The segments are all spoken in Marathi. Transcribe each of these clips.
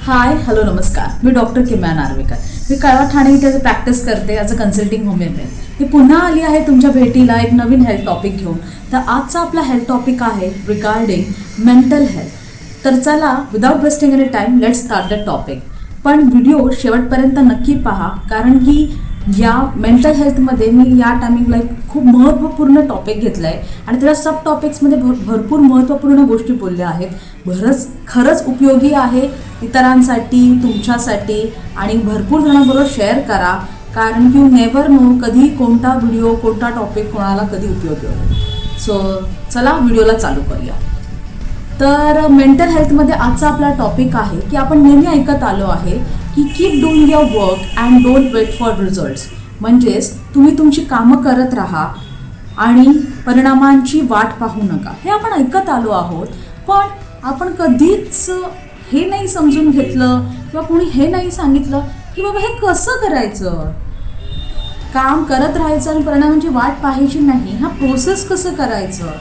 हाय हॅलो नमस्कार. मी डॉक्टर किम्या नार्वेकर. मी कळवा ठाणे इथे प्रॅक्टिस करते ॲज अ कन्सल्टिंग होमिओपॅथ. मी पुन्हा आली आहे तुमच्या भेटीला एक नवीन हेल्थ टॉपिक घेऊन. तर आजचा आपला हेल्थ टॉपिक आहे रिगार्डिंग मेंटल हेल्थ. तर चला without wasting any time let's start the topic. पण व्हिडिओ शेवटपर्यंत नक्की पहा, कारण की या मेंटल हेल्थमध्ये मी या टायमिंगला एक खूप महत्त्वपूर्ण टॉपिक घेतला आहे आणि त्याच्या सब टॉपिक्समध्ये भरपूर महत्त्वपूर्ण गोष्टी बोलल्या आहेत. खरंच उपयोगी आहे इतरांसाठी, तुमच्यासाठी, आणि भरपूर जणांबरोबर शेअर करा, कारण की यू नेवर नो कधी कोणता व्हिडिओ कोणता टॉपिक कोणाला कधी उपयोगी होईल. सो चला व्हिडिओला चालू करूया. तर मेंटल हेल्थमध्ये आजचा आपला टॉपिक आहे की आपण नेहमी ऐकत आलो आहे की keep doing your work and don't wait for results. म्हणजेच तुम्ही तुमची कामं करत राहा आणि परिणामांची वाट पाहू नका. हे आपण ऐकत आलो आहोत, पण आपण कधीच हे नाही समजून घेतलं किंवा कोणी हे नाही सांगितलं की बाबा हे कसं करायचं. काम करत राहायचं आणि परिणामांची वाट पाहायची नाही. हा प्रोसेस कसं करायचं.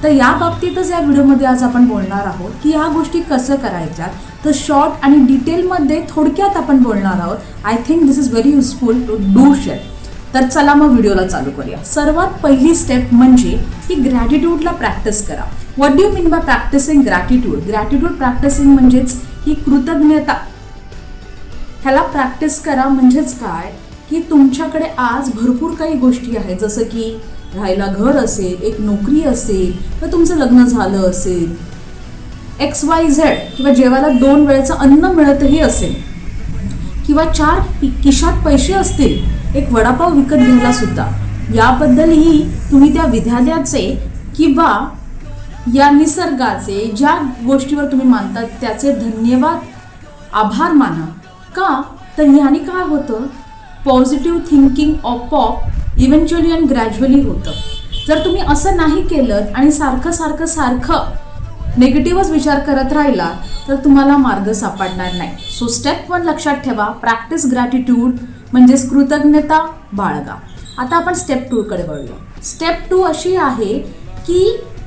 तर या बाबतीतच या व्हिडिओमध्ये आज आपण बोलणार आहोत की ह्या गोष्टी कसं करायच्या. तर शॉर्ट आणि डिटेलमध्ये थोडक्यात आपण बोलणार आहोत. I think this is very useful to do share. तर चला मग व्हिडिओला चालू करूया. सर्वात पहिली स्टेप म्हणजे की ग्रॅटिट्यूडला प्रॅक्टिस करा. What do you mean by practicing gratitude. Gratitude practicing म्हणजेच की कृतज्ञता. ह्याला प्रॅक्टिस करा म्हणजेच काय की तुमच्याकडे आज भरपूर काही गोष्टी आहेत, जसं की राहायला घर असेल, एक नोकरी असेल, तर तुमचं लग्न झालं असेल, XYZ, किंवा जेवायला 2 वेळेचं अन्न मिळतही असेल, किंवा 4 खिशात पैसे असतील, एक वडापाव विकत घ्यायला सुद्धा. याबद्दलही तुम्ही त्या विधात्याचे किंवा या निसर्गाचे, ज्या गोष्टीवर तुम्ही मानतात त्याचे धन्यवाद, आभार माना. का तर याने काय होतं, positive thinking of eventually and gradually होतं. जर तुम्ही असं नाही केलं आणि सारखं नेगेटिव्हच विचार करत राहिला तर तुम्हाला मार्ग सापडणार नाही. सो स्टेप 1 लक्षात ठेवा, प्रॅक्टिस ग्रॅटिट्यूड म्हणजेच कृतज्ञता बाळगा. आता आपण स्टेप 2 कडे वळूया. स्टेप 2 अशी आहे की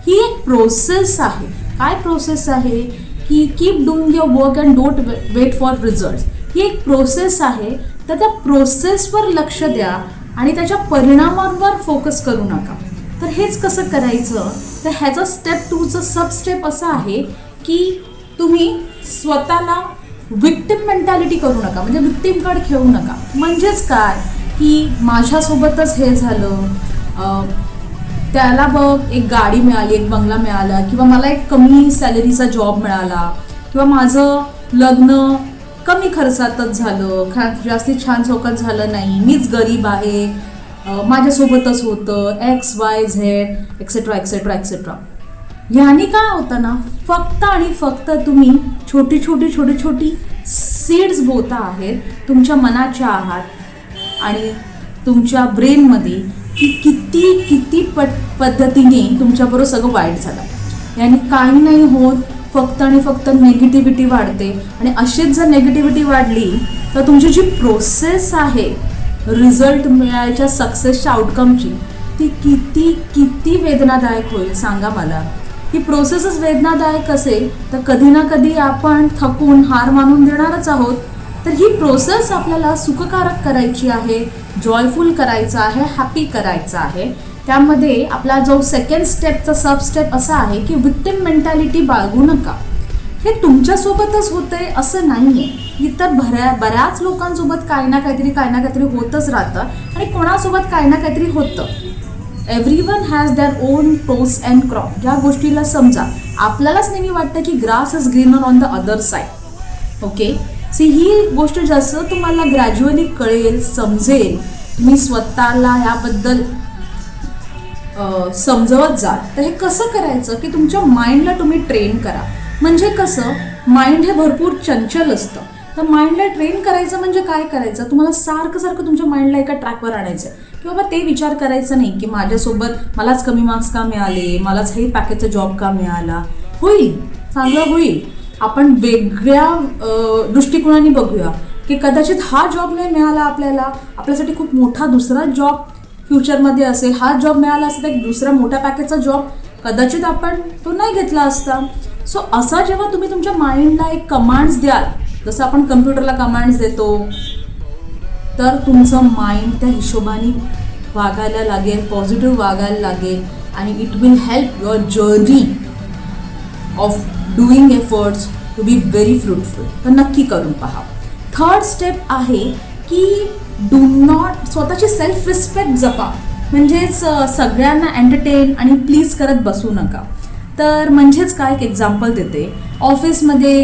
ही एक प्रोसेस आहे. काय प्रोसेस आहे की keep doing your work and don't wait for results. ही एक प्रोसेस आहे. तर त्या प्रोसेसवर लक्ष द्या आणि त्याच्या परिणामांवर फोकस करू नका. तर हेच कसं करायचं, तर ह्याचं स्टेप 2चं सब स्टेप असं आहे की तुम्ही स्वतःला विक्टिम मेंटॅलिटी करू नका, म्हणजे विक्टिम कार्ड खेळू नका. म्हणजेच काय की माझ्यासोबतच हे झालं, त्याला बघ एक गाडी मिळाली, एक बंगला मिळाला, किंवा मला एक कमी सॅलरीचा जॉब मिळाला, किंवा माझं लग्न कमी खर्चातच झालं, जास्ती छान चौकात झालं नाही, मीच गरीब आहे, माझ्यासोबतच होतं, XYZ एक्सेट्रा एक्सेट्रा एक्सेट्रा. ह्याने काय होतं ना, फक्त आणि फक्त तुम्ही छोटी सीड्स बोता आहेत तुमच्या मनाच्या आहात आणि तुमच्या ब्रेनमध्ये की किती पद्धतीने तुमच्याबरोबर सगळं वाईट झालं. याने काही नाही होत, फक्त आणि फक्त नेगेटिव्हिटी वाढते. आणि अशीच जर नेगेटिव्हिटी वाढली तर तुमची जी प्रोसेस आहे रिझल्ट मिळायच्या, सक्सेसच्या आउटकमची, ती किती वेदनादायक होईल सांगा मला. ही प्रोसेसच वेदनादायक असेल तर कधी ना कधी आपण थकून हार मानून देणारच आहोत. तर ही प्रोसेस आपल्याला सुखकारक करायची आहे, जॉयफुल करायचं आहे, हॅपी करायचं आहे. त्यामध्ये आपला जो सेकंड स्टेपचा सब स्टेप असा आहे की विक्टिम मेंटॅलिटी बाळगू नका. हे तुमच्यासोबतच होतंय असं नाही आहे, इतर बऱ्याच लोकांसोबत काही ना काहीतरी होतच राहतं आणि कोणासोबत काही ना काहीतरी होतं. Everyone has their own pros and crop. ज्या गोष्टीला समजा आपल्यालाच नेहमी वाटतं की grass is greener on the other side. Okay, see ही गोष्ट जसं तुम्हाला ग्रॅज्युअली कळेल, समजेल, तुम्ही स्वतःला याबद्दल समजवत जा. तर हे कसं करायचं की तुमच्या माइंडला तुम्ही ट्रेन करा. म्हणजे कसं, माइंड हे भरपूर चंचल असतं. तर माइंडला ट्रेन करायचं म्हणजे काय करायचं, तुम्हाला सारखं तुमच्या माइंडला एका ट्रॅकवर आणायचं की बाबा ते विचार करायचं नाही की माझ्यासोबत मलाच कमी मार्क्स का मिळाले, मलाच हे पॅकेजचा जॉब का मिळाला. होईल, चांगलं होईल. आपण वेगळ्या दृष्टिकोनाने बघूया की कदाचित हा जॉब नाही मिळाला आपल्याला, आपल्यासाठी खूप मोठा दुसरा जॉब फ्युचरमध्ये असेल. हा जॉब मिळाला असेल तर एक दुसरा मोठ्या पॅकेजचा जॉब कदाचित आपण तो नाही घेतला असता. सो असा जेव्हा तुम्ही तुमच्या माइंडला एक कमांड्स द्याल जसं आपण कम्प्युटरला कमांड्स देतो, तर तुमचं माइंड त्या हिशोबाने वागायला लागेल, पॉझिटिव्ह वागायला लागेल आणि it will help your journey of doing efforts to be very fruitful. तर नक्की करून पहा. थर्ड स्टेप आहे की डू नॉट, स्वतःची सेल्फ रिस्पेक्ट जपा. म्हणजेच सगळ्यांना एंटरटेन आणि प्लीज करत बसू नका. तर म्हणजेच काय, एक एक्झाम्पल देते. ऑफिसमध्ये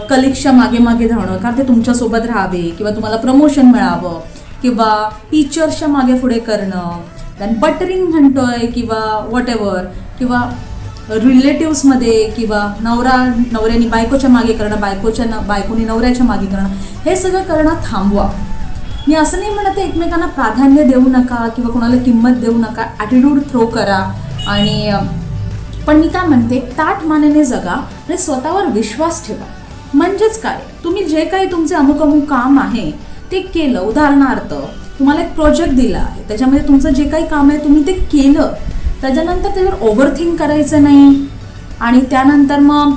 कलिग्सच्या मागे मागे धावणं, कारण ते तुमच्यासोबत राहावे किंवा तुम्हाला प्रमोशन मिळावं, किंवा टीचर्सच्या मागे पुढे करणं, दॅन बटरिंग म्हणतोय किंवा वॉट एव्हर, किंवा रिलेटिव्समध्ये किंवा नवऱ्याने बायकोच्या मागे करणं, बायकोनी नवऱ्याच्या मागे करणं, हे सगळं करणं थांबवा. मी असं नाही म्हणत एकमेकांना प्राधान्य देऊ नका किंवा कोणाला किंमत देऊ नका, ॲटिट्यूड थ्रो करा. आणि पण मी काय म्हणते, ताठ मानेने जगा आणि स्वतःवर विश्वास ठेवा. म्हणजेच काय, तुम्ही जे काही तुमचे अमुक काम आहे ते केलं. उदाहरणार्थ तुम्हाला एक प्रोजेक्ट दिला आहे, त्याच्यामध्ये तुमचं जे काही काम आहे तुम्ही ते केलं, त्याच्यानंतर त्याच्यावर ओव्हरथिंक करायचं नाही. आणि त्यानंतर मग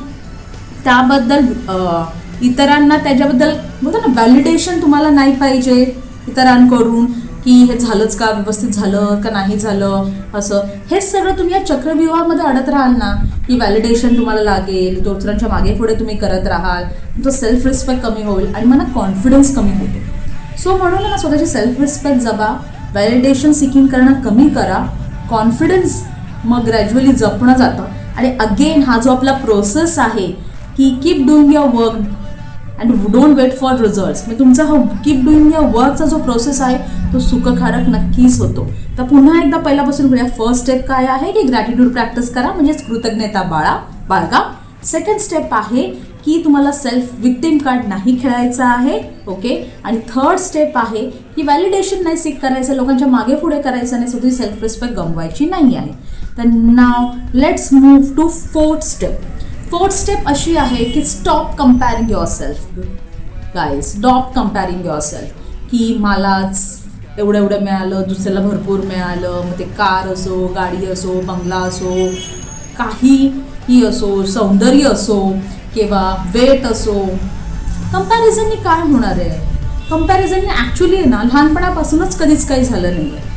त्याबद्दल इतरांना त्याच्याबद्दल बोलतो ना, व्हॅलिडेशन तुम्हाला नाही पाहिजे इतरांकडून की हे झालंच का, व्यवस्थित झालं का नाही झालं, असं. हे सगळं तुम्ही या चक्रव्यूहामध्ये अडत राहाल ना, की व्हॅलिडेशन तुम्हाला लागेल, दुसऱ्यांच्या मागे पुढे तुम्ही करत राहाल, तुमचं सेल्फ रिस्पेक्ट कमी होईल आणि मला कॉन्फिडन्स कमी होतो. सो म्हणून ना, स्वतःची सेल्फ रिस्पेक्ट जपा, व्हॅलिडेशन सिकिंग करणं कमी करा, कॉन्फिडन्स मग ग्रॅज्युअली जपणं जातं. आणि अगेन हा जो आपला प्रोसेस आहे की keep doing your work and don't wait for results, म्हणजे तुमचा हा कीप डुईंग युअर वर्कचा जो प्रोसेस आहे तो सुखकारक नक्कीच होतो. तर पुन्हा एकदा पहिल्यापासून करूया. फर्स्ट स्टेप काय आहे की ग्रॅटिट्यूड प्रॅक्टिस करा, म्हणजेच कृतज्ञता बाळगा. सेकंड स्टेप आहे की तुम्हाला सेल्फ विक्टिम कार्ड नाही खेळायचं आहे, ओके. आणि थर्ड स्टेप आहे की व्हॅलिडेशन नाही सीक करायचं, लोकांच्या मागे पुढे करायचं नाही, स्वतःची सेल्फ रिस्पेक्ट गमवायची नाही आहे. तर now let's move to fourth step. Fourth step अशी आहे की stop comparing yourself. Guys, stop comparing yourself, की मलाच एवढं मिळालं, दुसऱ्याला भरपूर मिळालं, मग ते कार असो, गाडी असो, बंगला असो, काहीही असो, सौंदर्य असो किंवा वेट असो. कंपॅरिझननी काय होणार आहे? कंपॅरिझनने ॲक्च्युली आहे ना, लहानपणापासूनच कधीच काही झालं नाही आहे.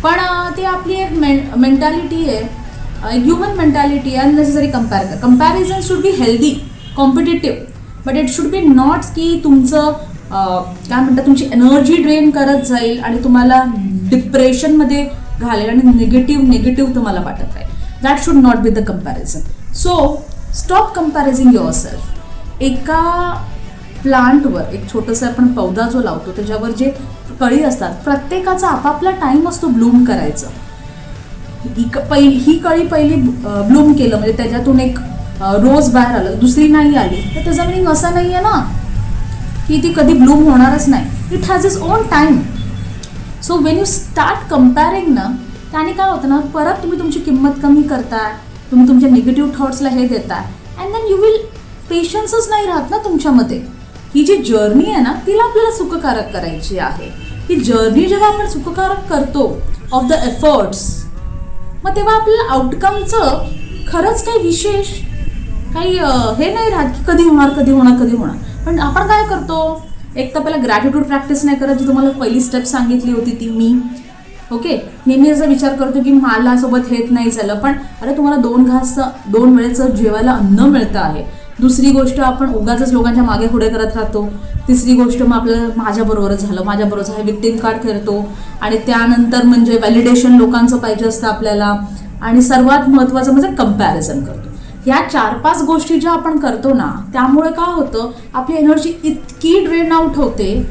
पण ते आपली एक मेंटॅलिटी आहे, ह्युमन मेंटॅलिटी आहे, unnecessary comparison should be healthy, competitive, but it should be not की तुमचं काय म्हणतात, तुमची एनर्जी ड्रेन करत जाईल आणि तुम्हाला डिप्रेशनमध्ये घालेल आणि निगेटिव्ह तुम्हाला वाटत राहील. That should not be the comparison. So stop comparing yourself. एका प्लांटवर एक छोटंसं आपण पौधा जो लावतो त्याच्यावर जे कळी असतात, प्रत्येकाचा आपापला टाईम असतो ब्लूम करायचं. ही कळी पहिली ब्लूम केलं म्हणजे त्याच्यातून एक रोज बाहेर आलं, दुसरी नाही आली, तर त्याचा मिनिंग असं नाही आहे ना की ती कधी ब्लूम होणारच नाही. It has its own time. So when you start comparing ना, त्याने काय होतं ना, परत तुम्ही तुमची किंमत कमी करताय, तुम्ही तुमच्या निगेटिव्ह थॉट्सला हे देताय, अँड देन यू विल पेशन्सच नाही राहत ना तुमच्यामध्ये. ही जी जर्नी आहे ना, तिला आपल्याला सुखकारक करायची आहे. ही जर्नी जेव्हा आपण सुखकारक करतो ऑफ द एफर्ट्स, मग तेव्हा आपल्याला आउटकमचं खरंच काही विशेष काही हे नाही राहत की कधी होणार. पण आपण काय करतो, एक तर पहिला ग्रॅटिट्यूड प्रॅक्टिस नाही करत, जी तुम्हाला पहिली स्टेप सांगितली होती ती मी, ओके. नेहमी असा विचार करतो की मला सोबत हेच नाही झालं, पण अरे तुम्हाला 2 वेळेचं जेवायला अन्न मिळतं आहे. दुसरी गोष्ट, आपण उगाचच लोकांच्या मागे पुढे करत राहतो. तिसरी गोष्ट, मग आपल्याला माझ्याबरोबरच झालं, विक्टिम कार्ड खेळतो. आणि त्यानंतर म्हणजे व्हॅलिडेशन लोकांचं पाहिजे असतं आपल्याला. आणि सर्वात महत्त्वाचं म्हणजे कंपॅरिझन करतो. ह्या 4-5 गोष्टी ज्या आपण करतो ना, त्यामुळे काय होतं, आपली एनर्जी इतकी ड्रेन आउट होते,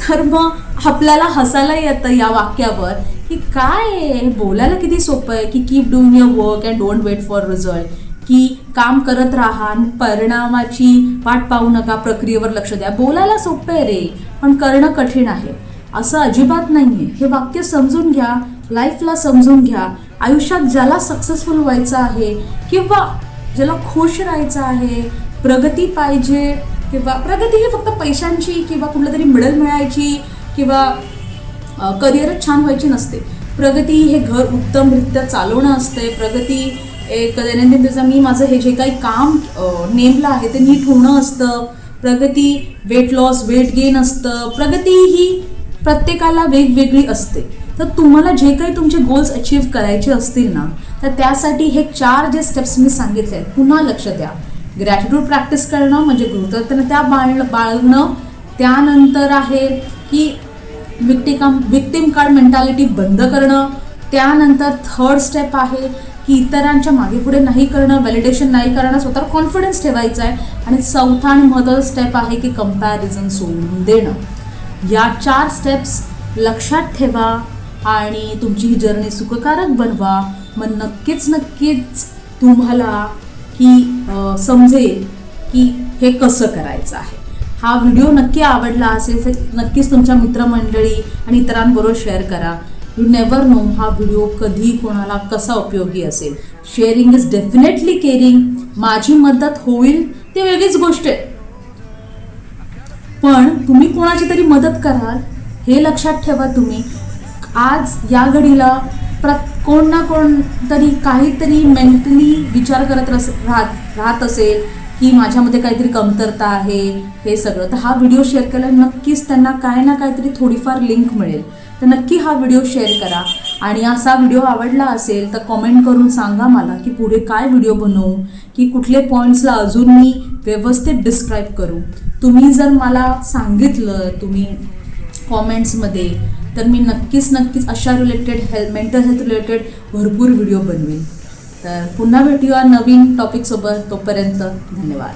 तर मग आपल्याला हसायला येतं या वाक्यावर की काय बोलायला किती सोपं आहे की keep doing your work and don't wait for result, की काम करत राहा, परिणामाची वाट पाहू नका, प्रक्रियेवर लक्ष द्या. बोलायला सोपं आहे रे, पण करणं कठीण आहे. असं अजिबात नाही आहे. हे वाक्य समजून घ्या, लाईफला समजून घ्या. आयुष्यात ज्याला सक्सेसफुल व्हायचं आहे किंवा ज्याला खुश राहायचं आहे, प्रगती पाहिजे, किंवा प्रगती ही फक्त पैशांची किंवा कुठलं तरी मेडल मिळायची किंवा करिअरच छान व्हायची नसते. प्रगती हे घर उत्तमरित्या चालवणं असते. प्रगती एक दैनंदिन त्याचा मी माझं हे जे काही काम नेमलं आहे ते नीट होणं असतं. प्रगती वेट लॉस वेट गेन असतं. प्रगती ही प्रत्येकाला वेगवेगळी असते. तर तुम्हाला जे काही तुमचे गोल्स अचीव्ह करायचे असतील ना, तर त्यासाठी हे 4 जे स्टेप्स मी सांगितले आहेत पुन्हा लक्ष द्या. ग्रॅटिट्यूड प्रॅक्टिस करणं म्हणजे कृतज्ञता बाळगणं. त्यानंतर आहे की विक्टिम कार्ड मेंटॅलिटी बंद करणं. त्यानंतर थर्ड स्टेप आहे की इतरांच्या मागे पुढे नाही करणं, व्हॅलिडेशन नाही करणं, स्वतःवर कॉन्फिडन्स ठेवायचा आहे. आणि चौथा आणि महत्त्वाचा स्टेप आहे की कंपॅरिझन सोडून देणं. या 4 स्टेप्स लक्षात ठेवा आणि तुमची ही जर्नी सुखकारक बनवा. मग नक्कीच तुम्हाला की समजेल की हे कसं करायचं आहे. हा व्हिडिओ नक्की आवडला असेल तर नक्कीच तुमच्या मित्रमंडळी आणि इतरांबरोबर शेअर करा. यू नेवर नो हा व्हिडिओ कधी कोणाला कसा उपयोगी असेल. Sharing is definitely caring. माझी मदत होईल ती वेगळीच गोष्ट आहे, पण तुम्ही कोणाची तरी मदत कराल हे लक्षात ठेवा. तुम्ही आज या घडीला कोण ना कोण तरी काहीतरी मेंटली विचार करत राहत असेल की माझ्यामध्ये काहीतरी कमतरता आहे हे सगळं. तर हा व्हिडिओ शेअर केला नक्कीच त्यांना काय ना काहीतरी थोडीफार लिंक मिळेल. तर नक्की हा व्हिडिओ शेअर करा. आणि असा व्हिडिओ आवडला असेल तर कॉमेंट करून सांगा मला की पुढे काय व्हिडिओ बनवू, की कुठले पॉईंट्सला अजून मी व्यवस्थित डिस्क्राईब करू. तुम्ही जर मला सांगितलं तुम्ही कॉमेंट्समध्ये तर मी नक्कीच अशा रिलेटेड मेंटल हेल्थ रिलेटेड भरपूर व्हिडिओ बनवेन. तर पुन्हा भेटूया नवीन टॉपिकसोबत. तोपर्यंत धन्यवाद.